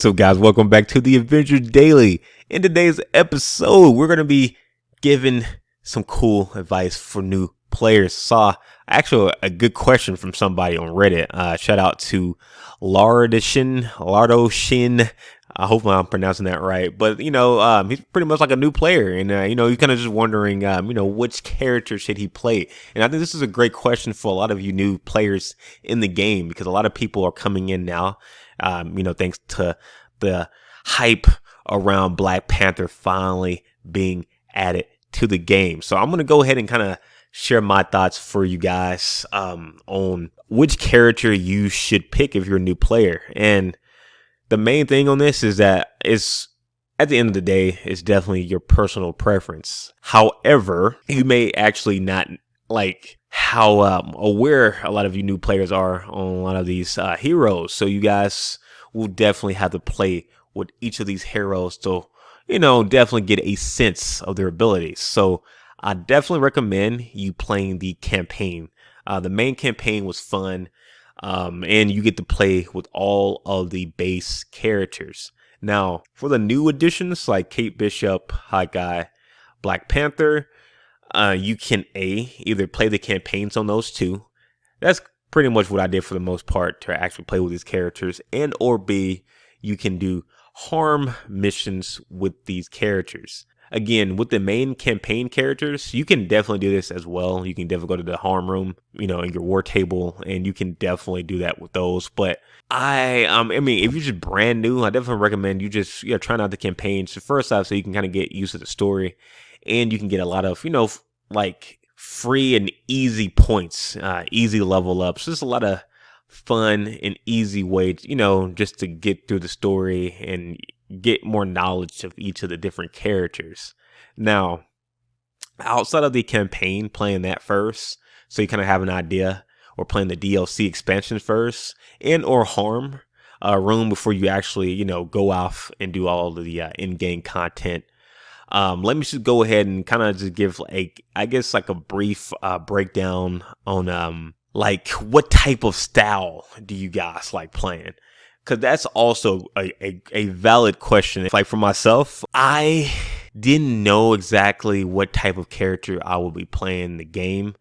So guys, welcome back to the Avengers Daily. In today's episode, we're going to be giving some cool advice for new players. Saw actually a good question from somebody on Reddit. Shout out to Lardo Shin. I hope I'm pronouncing that right. But, he's pretty much like a new player. And, he's kind of just wondering, which character should he play? And I think this is a great question for a lot of you new players in the game, because a lot of people are coming in now. Thanks to the hype around Black Panther finally being added to the game. So I'm going to go ahead and kind of share my thoughts for you guys on which character you should pick if you're a new player. And the main thing on this is that it's, at the end of the day, it's definitely your personal preference. However, you may actually not like how aware a lot of you new players are on a lot of these heroes. So you guys will definitely have to play with each of these heroes to, definitely get a sense of their abilities. So I definitely recommend you playing the campaign. The main campaign was fun, and you get to play with all of the base characters. Now, for the new additions like Kate Bishop, Hawkeye, Black Panther, you can either play the campaigns on those two. That's pretty much what I did for the most part, to actually play with these characters, and or B, you can do harm missions with these characters. Again, with the main campaign characters, you can definitely do this as well. You can definitely go to the harm room, in your war table, and you can definitely do that with those. But if you're just brand new, I definitely recommend you just trying out the campaigns first off, so you can kind of get used to the story, and you can get a lot of free and easy points, easy level ups. Just a lot of fun and easy way, just to get through the story and get more knowledge of each of the different characters. Now, outside of the campaign, playing that first, so you kind of have an idea, or playing the DLC expansion first, and or harm room before you actually, go off and do all of the in-game content. Let me just go ahead and kind of just give a brief breakdown on what type of style do you guys like playing? Because that's also a valid question. Like for myself, I didn't know exactly what type of character I would be playing the game.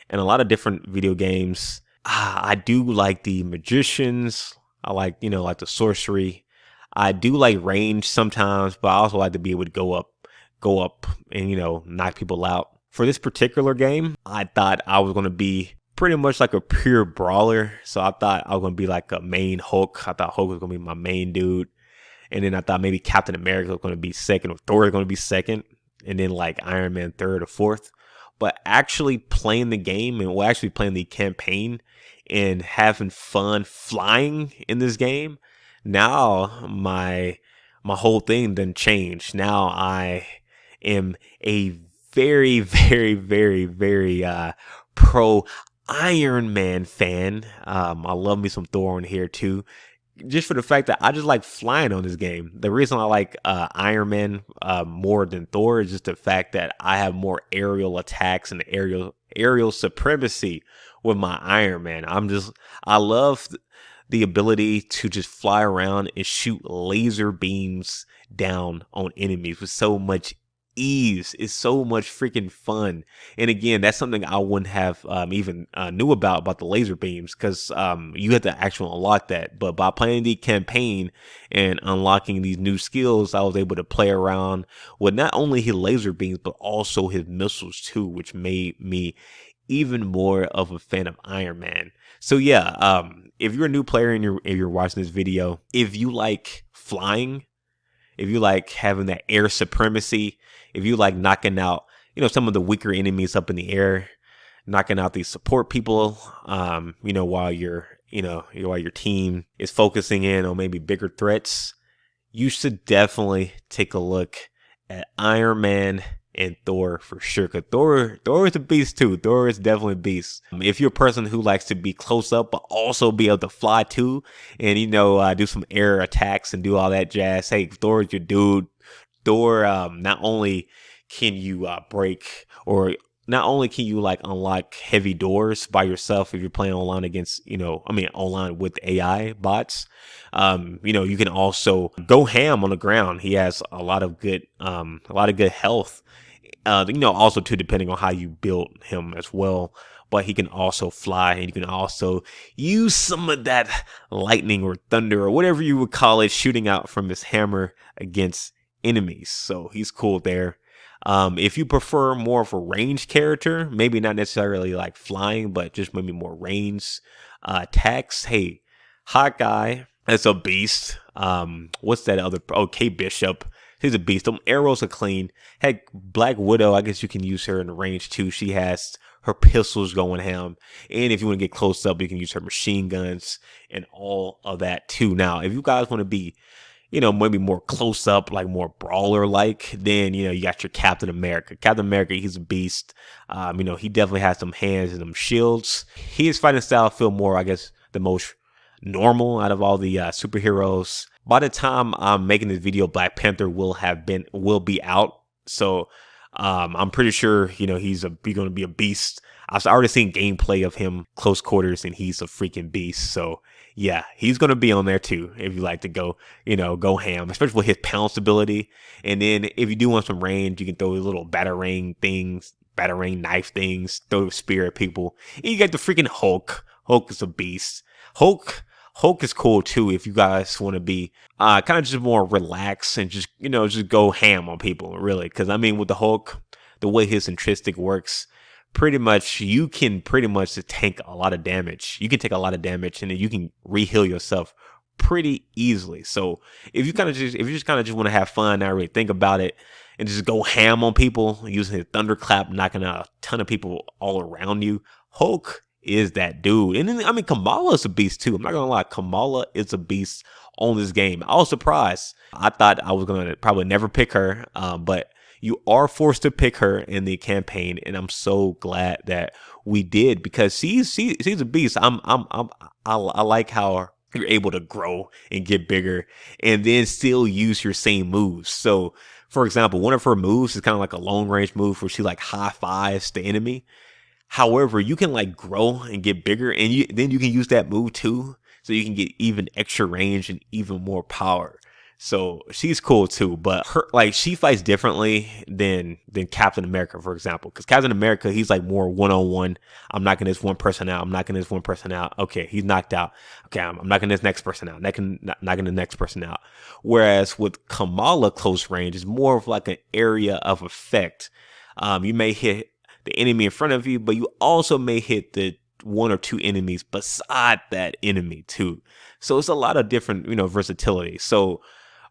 And a lot of different video games, I do like the magicians. I like, like the sorcery. I do like range sometimes, but I also like to be able to go up and, knock people out. For this particular game, I thought I was going to be pretty much like a pure brawler. So I thought I was going to be like a main Hulk. I thought Hulk was going to be my main dude. And then I thought maybe Captain America was going to be second, or Thor was going to be second. And then like Iron Man third or fourth. But actually playing the game, and actually playing the campaign and having fun flying in this game, now my whole thing done changed. Now I am a very, very, very, very pro Iron Man fan. I love me some Thor on here too, just for the fact that I just like flying on this game. The reason I like Iron Man more than Thor is just the fact that I have more aerial attacks and aerial supremacy with my Iron Man. I love the ability to just fly around and shoot laser beams down on enemies with so much ease. It's so much freaking fun. And again, that's something I wouldn't have even knew about the laser beams, because you had to actually unlock that. But by playing the campaign and unlocking these new skills, I was able to play around with not only his laser beams but also his missiles too, which made me even more of a fan of Iron Man. So yeah, if you're a new player and you're watching this video, if you like flying, if you like having that air supremacy, if you like knocking out, some of the weaker enemies up in the air, knocking out these support people, while your team is focusing in on maybe bigger threats, you should definitely take a look at Iron Man and Thor for sure. Cause Thor is a beast too. Thor is definitely a beast. If you're a person who likes to be close up but also be able to fly too, and do some air attacks and do all that jazz, hey, Thor is your dude. Thor, not only can you break, or not only can you like unlock heavy doors by yourself if you're playing online against, online with AI bots. You can also go ham on the ground. He has a lot of good health. Also too, depending on how you build him as well. But he can also fly, and you can also use some of that lightning or thunder or whatever you would call it, shooting out from his hammer against enemies. So he's cool there. If you prefer more of a ranged character, maybe not necessarily like flying, but just maybe more ranged attacks. Hey, Hawkeye, that's a beast. What's that other? Oh, Kate Bishop. She's a beast. Them arrows are clean. Heck, Black Widow, I guess you can use her in the range too. She has her pistols going ham. And if you want to get close up, you can use her machine guns and all of that too. Now, if you guys want to be, maybe more close up, like more brawler like, then, you got your Captain America. Captain America, he's a beast. He definitely has some hands and some shields. His fighting style feel more, I guess, the most normal out of all the superheroes. By the time I'm making this video, Black Panther will be out. So I'm pretty sure he's going to be a beast. I've already seen gameplay of him close quarters, and he's a freaking beast. So yeah, he's going to be on there too if you like to go ham, especially with his pounce ability. And then if you do want some range, you can throw little batarang knife things, throw a spear at people. And you got the freaking Hulk. Hulk is a beast. Hulk is cool too if you guys want to be kind of just more relaxed and just go ham on people, really. Because with the Hulk, the way his intrinsic works, you can pretty much tank a lot of damage. You can take a lot of damage and then you can re-heal yourself pretty easily. So if you just want to have fun, not really think about it, and just go ham on people using his thunderclap, knocking out a ton of people all around you, Hulk is that dude. And then, Kamala is a beast too. I'm not gonna lie, Kamala is a beast on this game. I was surprised. I thought I was gonna probably never pick her, but you are forced to pick her in the campaign, and I'm so glad that we did, because she's a beast. I like how you're able to grow and get bigger and then still use your same moves. So, for example, one of her moves is kind of like a long range move where she like high fives the enemy. However, you can like grow and get bigger, and then you can use that move too, so you can get even extra range and even more power. So she's cool too, but she fights differently than Captain America, for example. Because Captain America, he's like more one-on-one. I'm knocking this one person out. I'm knocking this one person out. Okay, he's knocked out. Okay, I'm knocking this next person out. Knocking the next person out. Whereas with Kamala, close range is more of like an area of effect. You may hit the enemy in front of you, but you also may hit the one or two enemies beside that enemy too. So it's a lot of different, versatility. So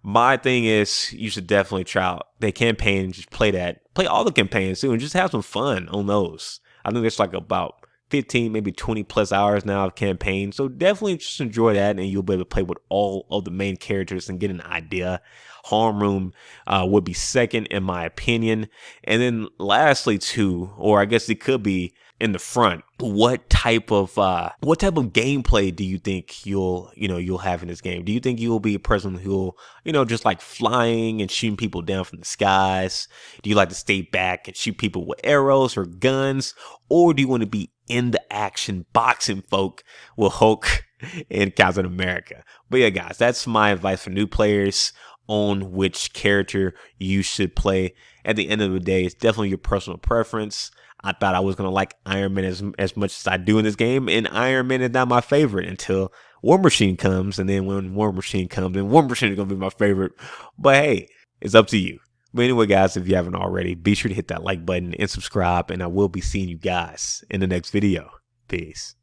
my thing is, you should definitely try out the campaign. Just play all the campaigns too, and just have some fun on those. I think there's like about 15, maybe 20 plus hours now of campaign. So definitely just enjoy that, and you'll be able to play with all of the main characters and get an idea. Harm Room would be second in my opinion. And then lastly too, or I guess it could be in the front, what type of gameplay do you think you'll have in this game? Do you think you'll be a person who'll, just like flying and shooting people down from the skies? Do you like to stay back and shoot people with arrows or guns? Or do you want to be in the action boxing folk with Hulk and Captain America? But yeah, guys, that's my advice for new players on which character you should play. At the end of the day, it's definitely your personal preference. I thought I was going to like Iron Man as much as I do in this game, and Iron Man is not my favorite until War Machine comes, and then when War Machine comes, then War Machine is going to be my favorite. But hey, it's up to you. But anyway, guys, if you haven't already, be sure to hit that like button and subscribe, and I will be seeing you guys in the next video. Peace.